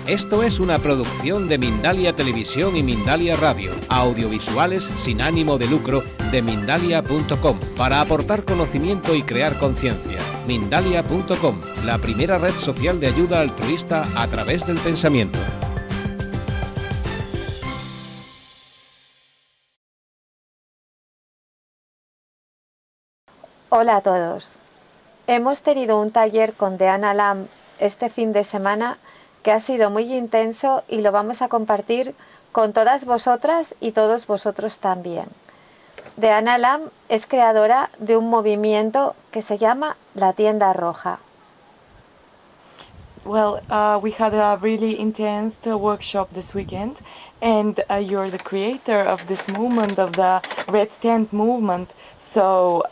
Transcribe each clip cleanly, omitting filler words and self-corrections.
Esto es una producción de Mindalia Televisión y Mindalia Radio, audiovisuales sin ánimo de lucro de Mindalia.com, para aportar conocimiento y crear conciencia. Mindalia.com, la primera red social de ayuda altruista a través del pensamiento. Hola a todos. Hemos tenido un taller con Deanna Lam este fin de semana que ha sido muy intenso y lo vamos a compartir con todas vosotras y todos vosotros también. Deanna Lam es creadora de un movimiento que se llama la Tienda Roja. Well, we had a really intense workshop this weekend, and you're the creator of this movement, of the Red Tent movement. So,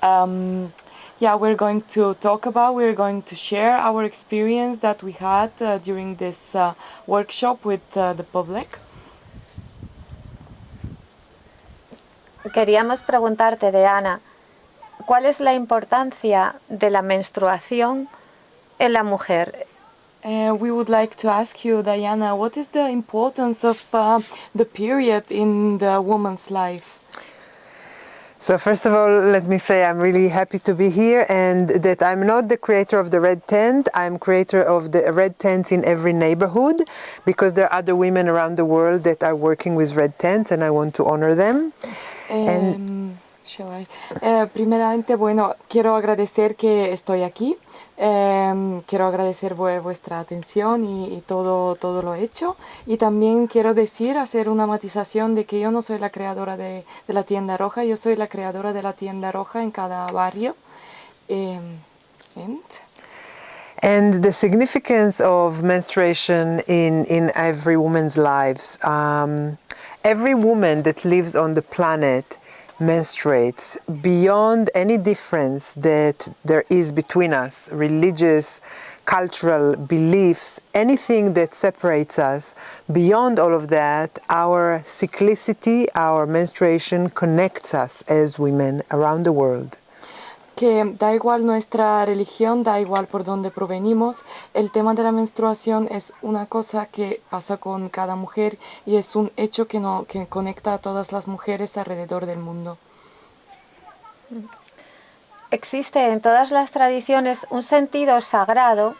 yeah, we're going to share our experience that we had during this workshop with the public. Queríamos preguntarte, Deanna, ¿cuál es la importancia de la menstruación en la mujer? We would like to ask you, Diana, what is the importance of the period in the woman's life? So first of all, let me say I'm really happy to be here, and that I'm not the creator of the Red Tent. I'm creator of the Red Tents in every neighborhood, because there are other women around the world that are working with Red Tents, and I want to honor them. Primeramente, bueno, quiero agradecer que estoy aquí. Quiero agradecer vuestra atención y todo lo hecho. Y también quiero hacer una matización de que yo no soy la creadora de la Tienda Roja, yo soy la creadora de la Tienda Roja en cada barrio. And the significance of menstruation in every woman's lives. Every woman that lives on the planet menstruates beyond any difference that there is between us, religious, cultural beliefs, anything that separates us. Beyond all of that, our cyclicity, our menstruation connects us as women around the world. Que da igual nuestra religión, da igual por dónde provenimos, el tema de la menstruación es una cosa que pasa con cada mujer y es un hecho que conecta a todas las mujeres alrededor del mundo. Existe en todas las tradiciones un sentido sagrado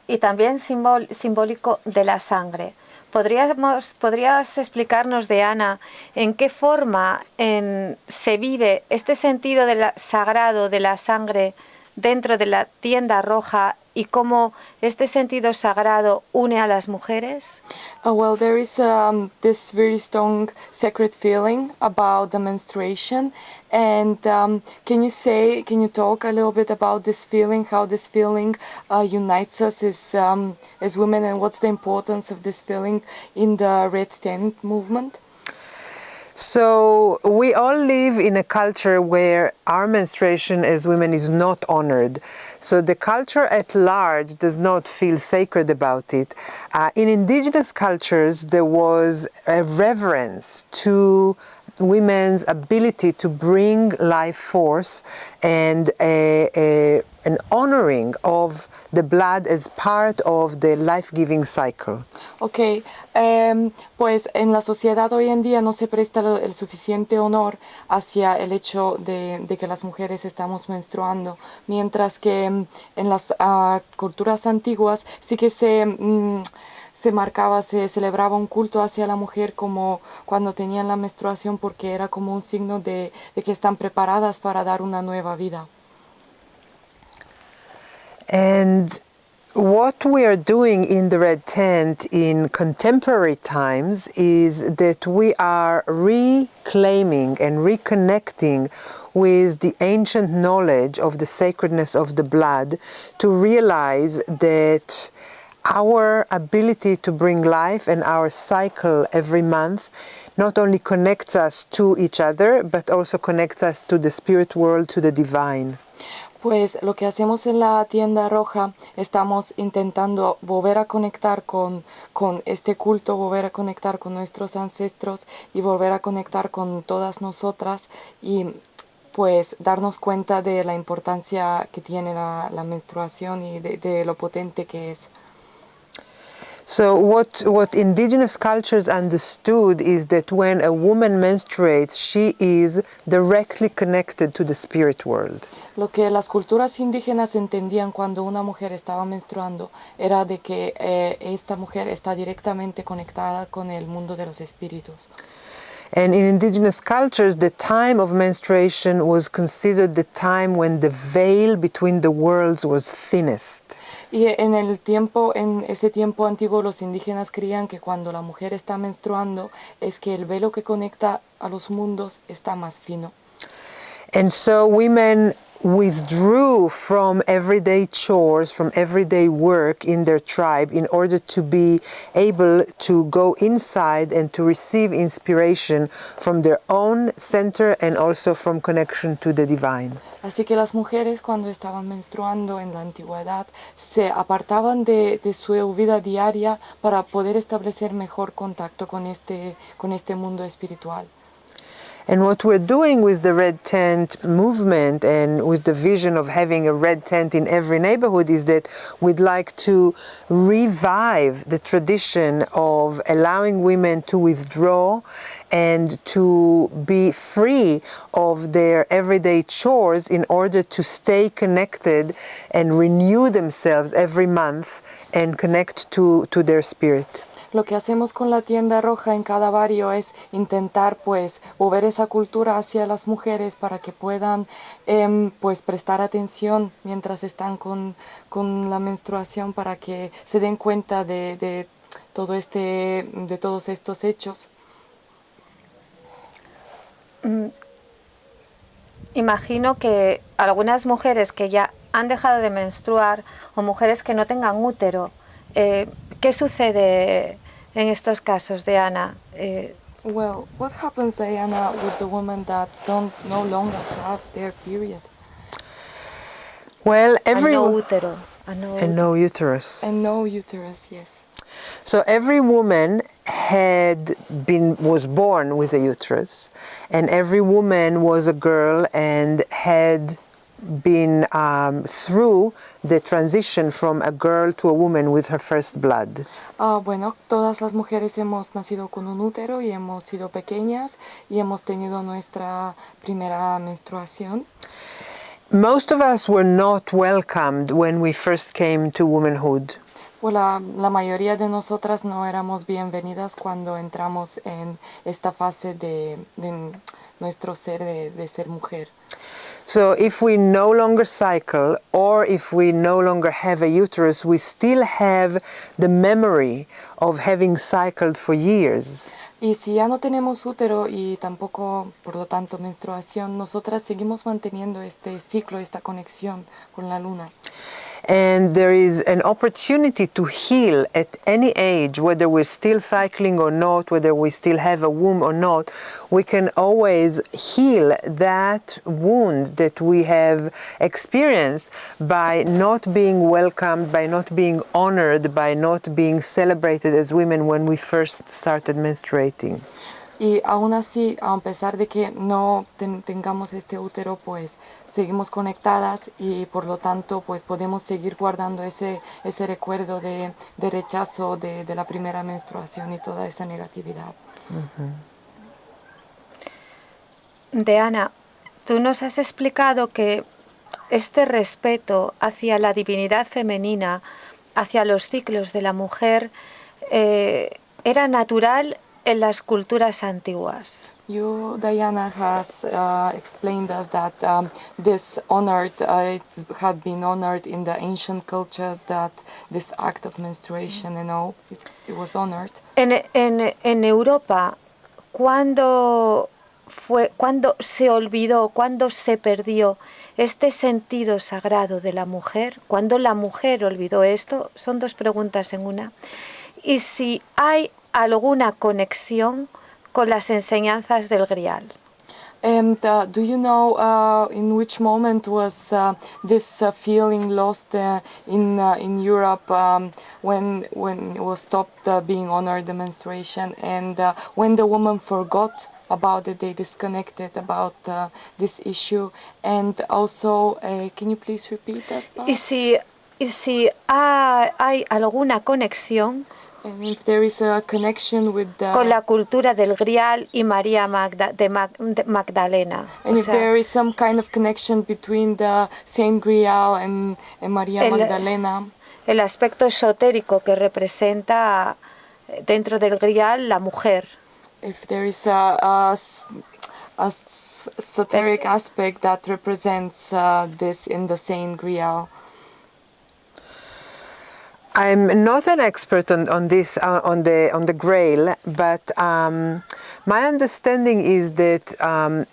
y también simbólico de la sangre. ¿Podrías explicarnos, Deanna, en qué forma se vive este sentido sagrado de la sangre dentro de la Tienda Roja y cómo este sentido sagrado une a las mujeres? Well, there is this very strong sacred feeling about the menstruation, and can you talk a little bit about this feeling, how this feeling unites us as women, and what's the importance of this feeling in the Red Tent movement? So we all live in a culture where our menstruation as women is not honored. So the culture at large does not feel sacred about it. In indigenous cultures, there was a reverence to women's ability to bring life force and an honoring of the blood as part of the life-giving cycle. Okay, pues en la sociedad hoy en día no se presta el suficiente honor hacia el hecho de que las mujeres estamos menstruando, mientras que en las culturas antiguas sí que se celebraba un culto hacia la mujer como cuando tenían la menstruación, porque era como un signo de que están preparadas para dar una nueva vida. And what we are doing in the Red Tent in contemporary times is that we are reclaiming and reconnecting with the ancient knowledge of the sacredness of the blood, to realize that our ability to bring life and our cycle every month not only connects us to each other, but also connects us to the spirit world, to the divine. Pues lo que hacemos en la Tienda Roja, estamos intentando volver a conectar con este culto, volver a conectar con nuestros ancestros y volver a conectar con todas nosotras, y pues darnos cuenta de la importancia que tiene la menstruación y de lo potente que es. So what indigenous cultures understood is that when a woman menstruates, she is directly connected to the spirit world. Lo que las culturas indígenas entendían cuando una mujer estaba menstruando era de que esta mujer está directamente conectada con el mundo de los espíritus. And in indigenous cultures, the time of menstruation was considered the time when the veil between the worlds was thinnest. Y en ese tiempo antiguo, los indígenas creían que cuando la mujer está menstruando es que el velo que conecta a los mundos está más fino. And so women withdrew from everyday chores, from everyday work in their tribe in order to be able to go inside and to receive inspiration from their own center and also from connection to the divine. Así que las mujeres cuando estaban menstruando en la antigüedad se apartaban de su vida diaria para poder establecer mejor contacto con este mundo espiritual. And what we're doing with the red tent movement and with the vision of having a red tent in every neighborhood is that we'd like to revive the tradition of allowing women to withdraw and to be free of their everyday chores in order to stay connected and renew themselves every month and connect to their spirit. Lo que hacemos con la tienda roja en cada barrio es intentar pues mover esa cultura hacia las mujeres para que puedan pues prestar atención mientras están con la menstruación, para que se den cuenta de todos estos hechos. Imagino que algunas mujeres que ya han dejado de menstruar o mujeres que no tengan útero, ¿qué sucede en estos casos, Deanna? Well, what happens, Diana, with the women that no longer have their period? Well, No útero. and no uterus. And no uterus, yes. So every woman was born with a uterus, and every woman was a girl and had been through the transition from a girl to a woman with her first blood. Bueno, todas las mujeres hemos nacido con un útero y hemos sido pequeñas y hemos tenido nuestra primera menstruación. Most of us were not welcomed when we first came to womanhood. Pues la mayoría de nosotras no éramos bienvenidas cuando entramos en esta fase de nuestro ser, de ser mujer. So if we no longer cycle or if we no longer have a uterus, we still have the memory of having cycled for years. Y si ya no tenemos útero y tampoco, por lo tanto, menstruación, nosotras seguimos manteniendo este ciclo, esta conexión con la luna. And there is an opportunity to heal at any age, whether we're still cycling or not, whether we still have a womb or not. We can always heal that wound that we have experienced by not being welcomed, by not being honored, by not being celebrated as women when we first started menstruating. Y aún así, a pesar de que no tengamos este útero, pues seguimos conectadas y por lo tanto pues podemos seguir guardando ese recuerdo de rechazo de la primera menstruación y toda esa negatividad. Deanna, tú nos has explicado que este respeto hacia la divinidad femenina, hacia los ciclos de la mujer, era natural en las culturas antiguas. You, Diana, has explained us that this it had been honored in the ancient cultures, that this act of menstruation, it was honored. En Europa, ¿cuándo se olvidó, cuándo se perdió este sentido sagrado de la mujer? ¿Cuándo la mujer olvidó esto? Son dos preguntas en una. Y si hay alguna conexión con las enseñanzas del Grial. And do you know in which moment was this feeling lost in Europe when it was stopped being honored, the menstruation, and when the woman forgot about it, they disconnected about this issue? And also, can you please repeat that part? Y si hay alguna conexión And if there is a connection with con la cultura del Grial y María de Magdalena. and O if sea, there is some kind of connection between the Saint Grial and María Magdalena. el aspecto esotérico que representa dentro del Grial la mujer. If there is a esoteric aspect that represents this in the Saint Grial. I'm not an expert on this on the Grail, but my understanding is that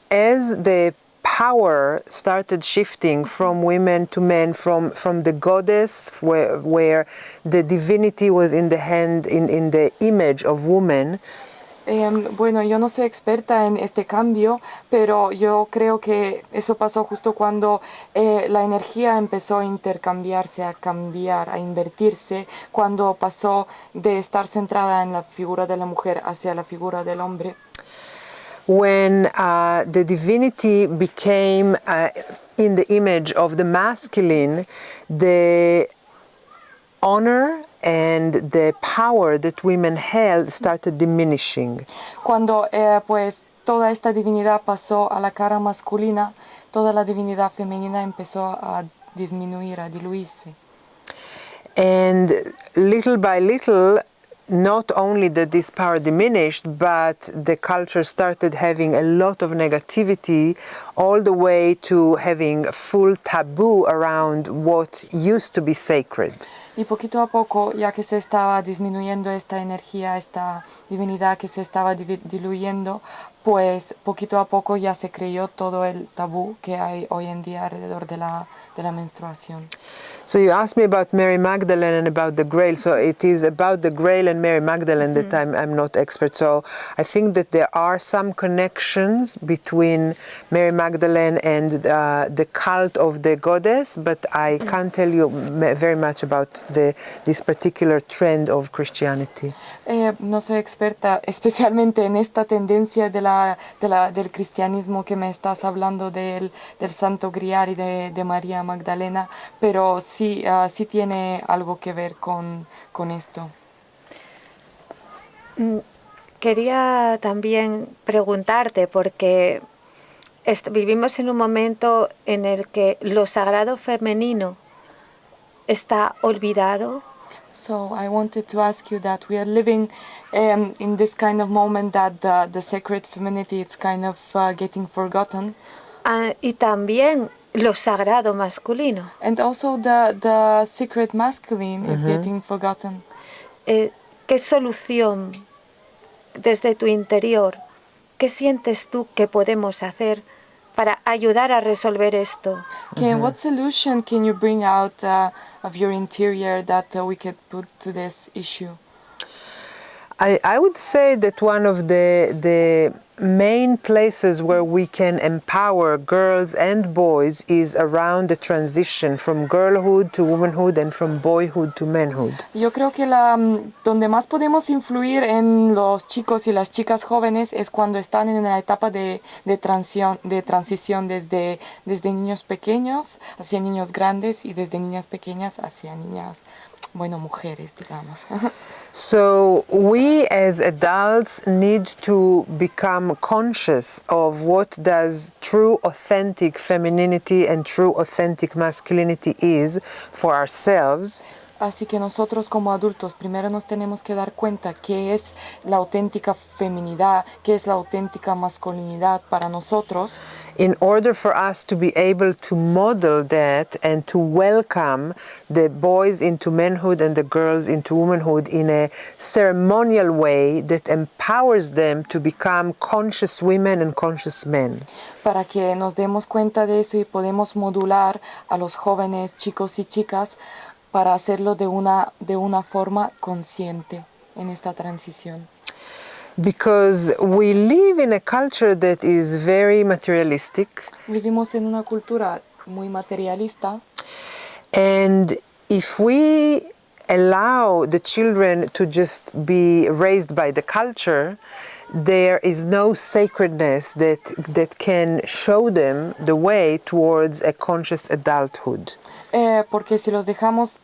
as the power started shifting from women to men, from the goddess, where the divinity was in the hand, in the image of woman. Bueno, yo no soy experta en este cambio, pero yo creo que eso pasó justo cuando la energía empezó a intercambiarse, a cambiar, a invertirse, cuando pasó de estar centrada en la figura de la mujer hacia la figura del hombre. When the divinity became in the image of the masculine, the honor and the power that women held started diminishing. Cuando pues toda esta divinidad pasó a la cara masculina, toda la divinidad femenina empezó a disminuir, a diluirse. And little by little, not only did this power diminished, but the culture started having a lot of negativity, all the way to having full taboo around what used to be sacred. Y poquito a poco, ya que se estaba disminuyendo esta energía, esta divinidad que se estaba diluyendo, pues poquito a poco ya se creó todo el tabú que hay hoy en día alrededor de la menstruación. So you asked me about Mary Magdalene and about the Grail. So it is about the Grail and Mary Magdalene that I'm not expert. So I think that there are some connections between Mary Magdalene and the cult of the goddess, but I can't tell you very much about this particular trend of Christianity. No soy experta especialmente en esta tendencia del cristianismo que me estás hablando del Santo Grial y de María Magdalena, pero sí tiene algo que ver con esto. Quería también preguntarte, porque vivimos en un momento en el que lo sagrado femenino está olvidado. So I wanted to ask you that we are living in this kind of moment that the sacred femininity is kind of getting forgotten. Y también lo sagrado masculino. And also the secret masculine is getting forgotten. ¿Qué solución desde tu interior, qué sientes tú que podemos hacer para ayudar a resolver esto? What solution can you bring out of your interior that we could put to this issue? I would say that one of the main places where we can empower girls and boys is around the transition from girlhood to womanhood and from boyhood to manhood. Yo creo que donde más podemos influir en los chicos y las chicas jóvenes es cuando están en la etapa de transición desde niños pequeños hacia niños grandes y desde niñas pequeñas hacia niñas, mujeres, digamos. So we as adults need to become conscious of what does true authentic femininity and true authentic masculinity is for ourselves. Así que nosotros como adultos primero nos tenemos que dar cuenta qué es la auténtica feminidad, qué es la auténtica masculinidad para nosotros. In order for us to be able to model that and to welcome the boys into manhood and the girls into womanhood in a ceremonial way that empowers them to become conscious women and conscious men. Para que nos demos cuenta de eso y podemos modular a los jóvenes, chicos y chicas, para hacerlo de una forma consciente en esta transición. Because we live in a culture that is very materialistic. Vivimos en una cultura muy materialista. And if we allow the children to just be raised by the culture, there is no sacredness that can show them the way towards a conscious adulthood. Porque si los dejamos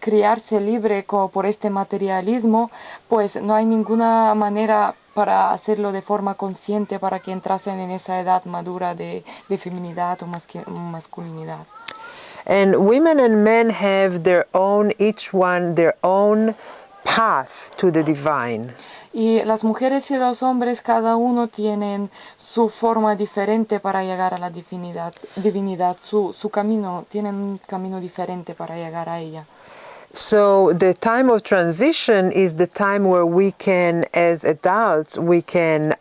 criarse libre por este materialismo, pues no hay ninguna manera para hacerlo de forma consciente para que entrasen en esa edad madura de feminidad o masculinidad. And women and men have each one their own path to the divine. Y las mujeres y los hombres, cada uno tienen su forma diferente para llegar a la divinidad, su camino, tienen un camino diferente para llegar a ella. So the time of transition is the time where we can, as adults, we can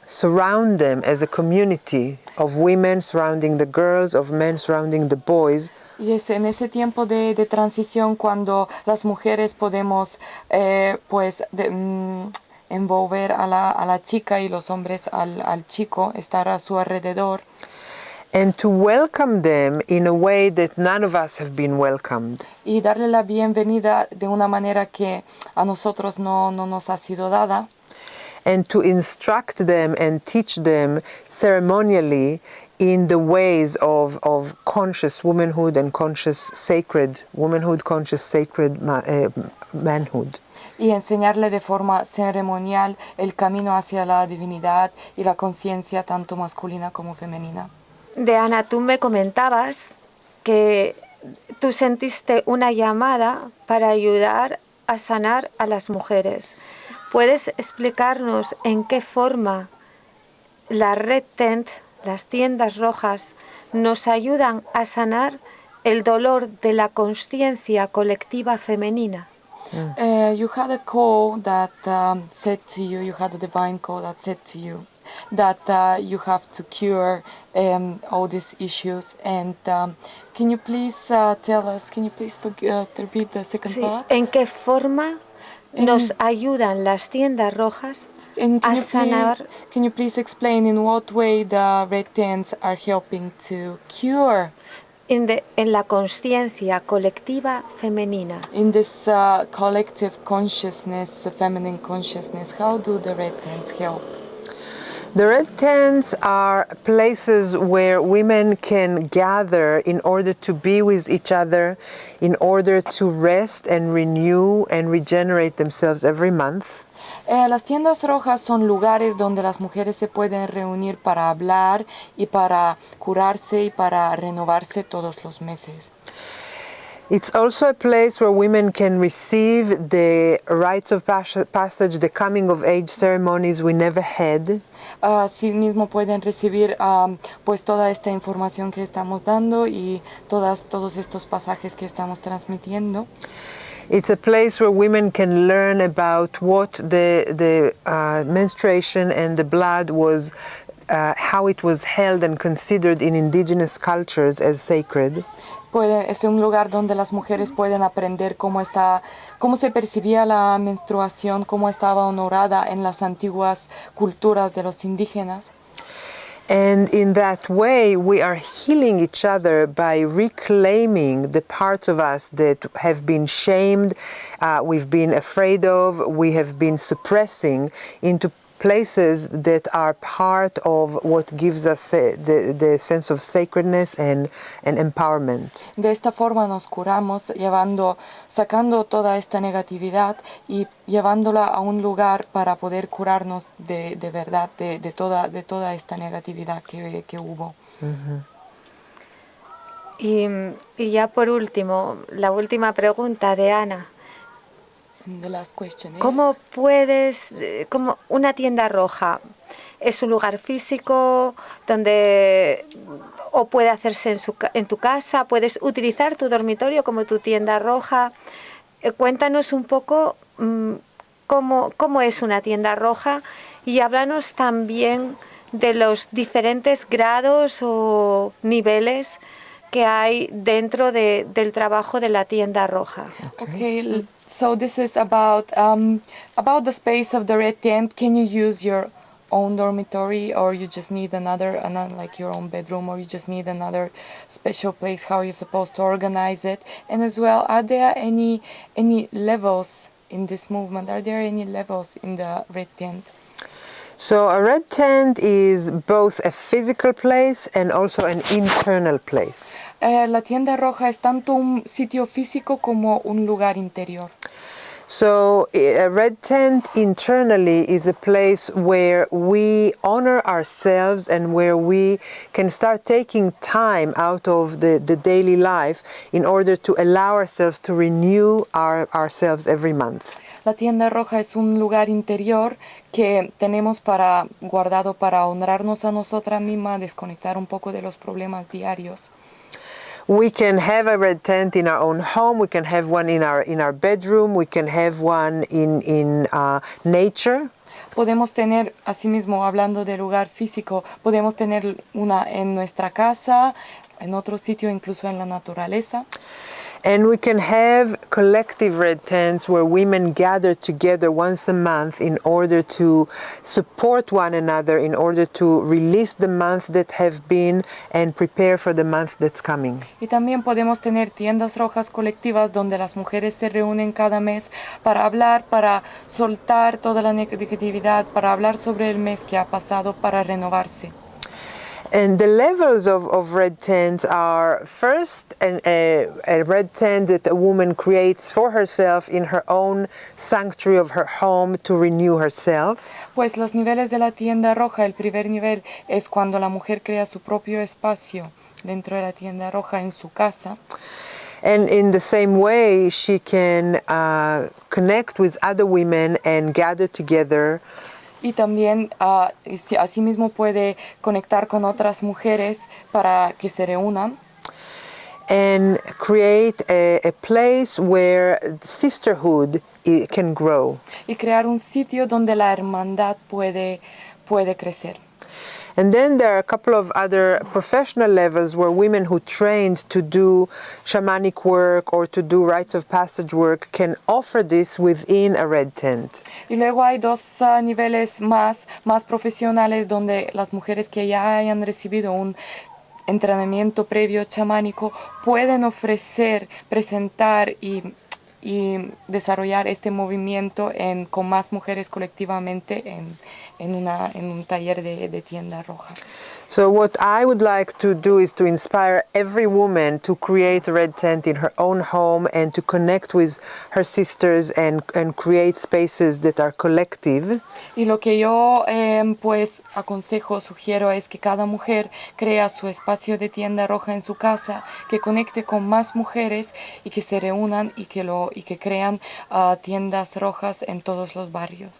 surround them as a community of women surrounding the girls, of men surrounding the boys. Y es en ese tiempo de transición cuando las mujeres podemos envolver a la chica y los hombres al chico, estar a su alrededor. And to welcome them in a way that none of us have been welcomed. Y darle la bienvenida de una manera que a nosotros no nos ha sido dada. And to instruct them and teach them ceremonially in the ways of conscious womanhood and conscious sacred womanhood, conscious sacred manhood. Y enseñarle de forma ceremonial el camino hacia la divinidad y la conciencia tanto masculina como femenina. Deanna, tú me comentabas que tú sentiste una llamada para ayudar a sanar a las mujeres. ¿Puedes explicarnos en qué forma la Red Tent, las tiendas rojas, nos ayudan a sanar el dolor de la consciencia colectiva femenina? You had a call that said to you, you had a divine call that said to you that you have to cure all these issues. And can you please tell us, can you please repeat the second part? ¿En qué forma nos ayudan las tiendas rojas a sanar? Can you please explain in what way the red tents are helping to cure? En la conciencia colectiva femenina. In this collective consciousness, feminine consciousness, how do the red tents help? The red tents are places where women can gather in order to be with each other, in order to rest and renew and regenerate themselves every month. Las tiendas rojas son lugares donde las mujeres se pueden reunir para hablar y para curarse y para renovarse todos los meses. It's also a place where women can receive the rites of passage, the coming of age ceremonies we never had. Así mismo pueden recibir pues toda esta información que estamos dando y todos estos pasajes que estamos transmitiendo. It's a place where women can learn about what the menstruation and the blood was, how it was held and considered in indigenous cultures as sacred. Es un lugar donde las mujeres pueden aprender cómo se percibía la menstruación, cómo estaba honorada en las antiguas culturas de los indígenas. And in that way, we are healing each other by reclaiming the parts of us that have been shamed, we've been afraid of, we have been suppressing into places that are part of what gives us the sense of sacredness and empowerment. De esta forma nos curamos sacando toda esta negatividad y llevándola a un lugar para poder curarnos de verdad de toda esta negatividad que hubo. Mm-hmm. Y ya por último, la última pregunta de Ana. The last question is, ¿Cómo una tienda roja es un lugar físico donde o puede hacerse en tu casa, puedes utilizar tu dormitorio como tu tienda roja? Cuéntanos un poco cómo es una tienda roja y háblanos también de los diferentes grados o niveles que hay dentro del trabajo de la tienda roja. Okay, so this is about the space of the red tent. Can you use your own dormitory, or you just need another like your own bedroom, or you just need another special place? How are you supposed to organize it? And as well, are there any levels in this movement? Are there any levels in the red tent? So a red tent is both a physical place and also an internal place. La tienda roja es tanto un sitio físico como un lugar interior. So a red tent internally is a place where we honor ourselves and where we can start taking time out of the daily life in order to allow ourselves to renew ourselves every month. La tienda roja es un lugar interior que tenemos guardado para honrarnos a nosotras mismas, desconectar un poco de los problemas diarios. We can have a red tent in our own home. We can have one in our bedroom. We can have one in nature. Podemos tener, asimismo, hablando de lugar físico, podemos tener una en nuestra casa, en otro sitio, incluso en la naturaleza. And we can have collective red tents where women gather together once a month in order to support one another, in order to release the month that have been and prepare for the month that's coming. Y también podemos tener tiendas rojas colectivas donde las mujeres se reúnen cada mes para hablar, para soltar toda la negatividad, para hablar sobre el mes que ha pasado, para renovarse. And the levels of red tents are first a red tent that a woman creates for herself in her own sanctuary of her home to renew herself. Pues los niveles de la tienda roja, el primer nivel es cuando la mujer crea su propio espacio dentro de la tienda roja en su casa. And in the same way, she can connect with other women and gather together. Y también asimismo puede conectar con otras mujeres para que se reúnan. And create a place where sisterhood can grow. Y crear un sitio donde la hermandad puede crecer. And then there are a couple of other professional levels where women who trained to do shamanic work or to do rites of passage work can offer this within a red tent. Y luego hay dos niveles más profesionales donde las mujeres que ya hayan recibido un entrenamiento previo chamánico pueden ofrecer, presentar y desarrollar este movimiento con más mujeres colectivamente en un taller de tienda roja. So what I would like to do is to inspire every woman to create a red tent in her own home and to connect with her sisters and create spaces that are collective. Y lo que yo pues aconsejo, sugiero es que cada mujer crea su espacio de tienda roja en su casa, que conecte con más mujeres y que se reúnan y que crean tiendas rojas en todos los barrios.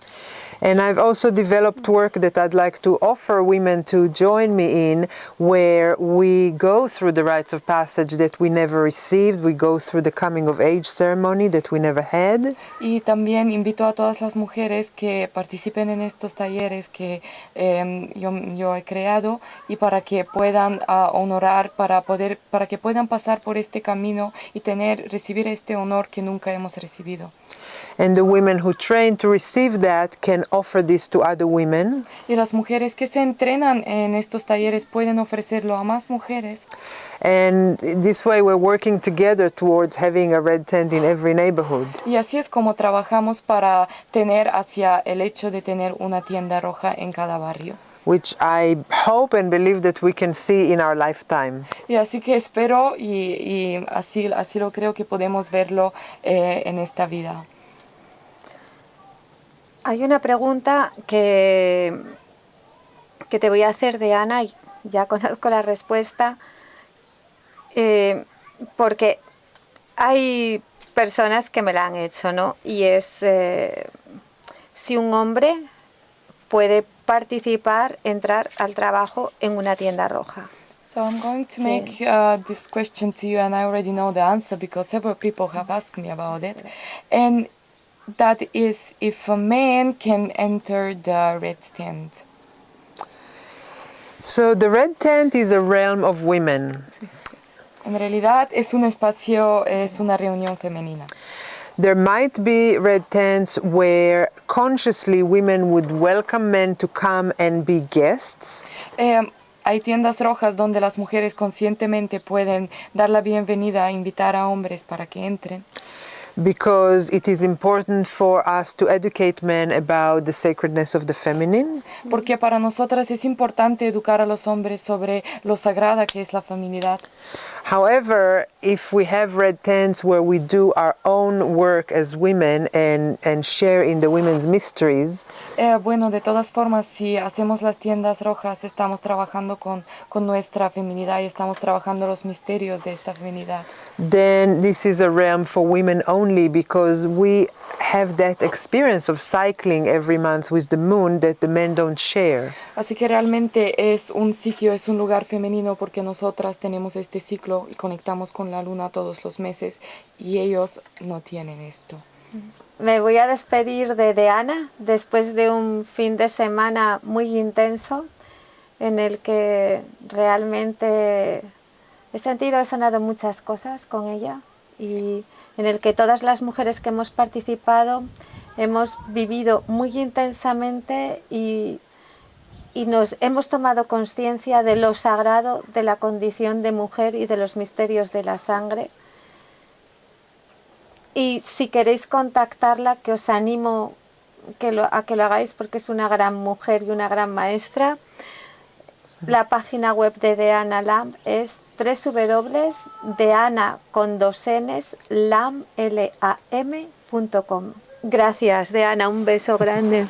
And I've also developed work that I'd like to offer women to join me in, where we go through the rites of passage that we never received, we go through the coming of age ceremony that we never had. Y también invito a todas las mujeres que participen en estos talleres que yo he creado y para que puedan honorar, para que puedan pasar por este camino y recibir este honor que nunca hemos recibido. And the women who train to receive that can offer this to other women. Y las mujeres que se entrenan en estos talleres pueden ofrecerlo a más mujeres. And this way we're working together towards having a red tent in every neighborhood. Y así es como trabajamos para tener hacia el hecho de tener una tienda roja en cada barrio. Which I hope and believe that we can see in our lifetime. Y así que espero y así lo creo que podemos verlo en esta vida. Hay una pregunta que te voy a hacer, Deanna, y ya conozco la respuesta, porque hay personas que me la han hecho, ¿no? Y es si un hombre puede participar, entrar al trabajo en una tienda roja. So I'm going to make this question to you, and I already know the answer because several people have asked me about it. And that is if a man can enter the red tent. So the red tent is a realm of women. En realidad es un espacio, es una reunión femenina. There might be red tents where consciously women would welcome men to come and be guests. Hay tiendas rojas donde las mujeres conscientemente pueden dar la bienvenida, invitar a hombres para que entren. because it is important for us to educate men about the sacredness of the feminine. Porque para nosotras es importante educar a los hombres sobre lo sagrada que es la feminidad. However, if we have red tents where we do our own work as women and share in the women's mysteries, Bueno, de todas formas, si hacemos las tiendas rojas, estamos trabajando con nuestra feminidad y estamos trabajando los misterios de esta feminidad. then this is a realm for women only, because we have that experience of cycling every month with the moon that the men don't share. Así que realmente es un sitio, es un lugar femenino porque nosotras tenemos este ciclo y conectamos con la luna todos los meses y ellos no tienen esto. Me voy a despedir de Deanna después de un fin de semana muy intenso en el que realmente he sanado muchas cosas con ella y en el que todas las mujeres que hemos participado hemos vivido muy intensamente y nos hemos tomado conciencia de lo sagrado de la condición de mujer y de los misterios de la sangre. Y si queréis contactarla, que os animo a que lo hagáis porque es una gran mujer y una gran maestra. La página web de Deanna Lam es www.deanna.com. Gracias, Deanna, un beso grande.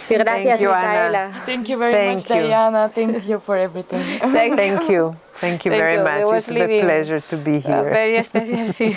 Y gracias, Thank you, Micaela. Anna. Thank you very much, Diana. Thank you for everything. Thank you. Thank you very much. It's a pleasure to be here. Very special, sí.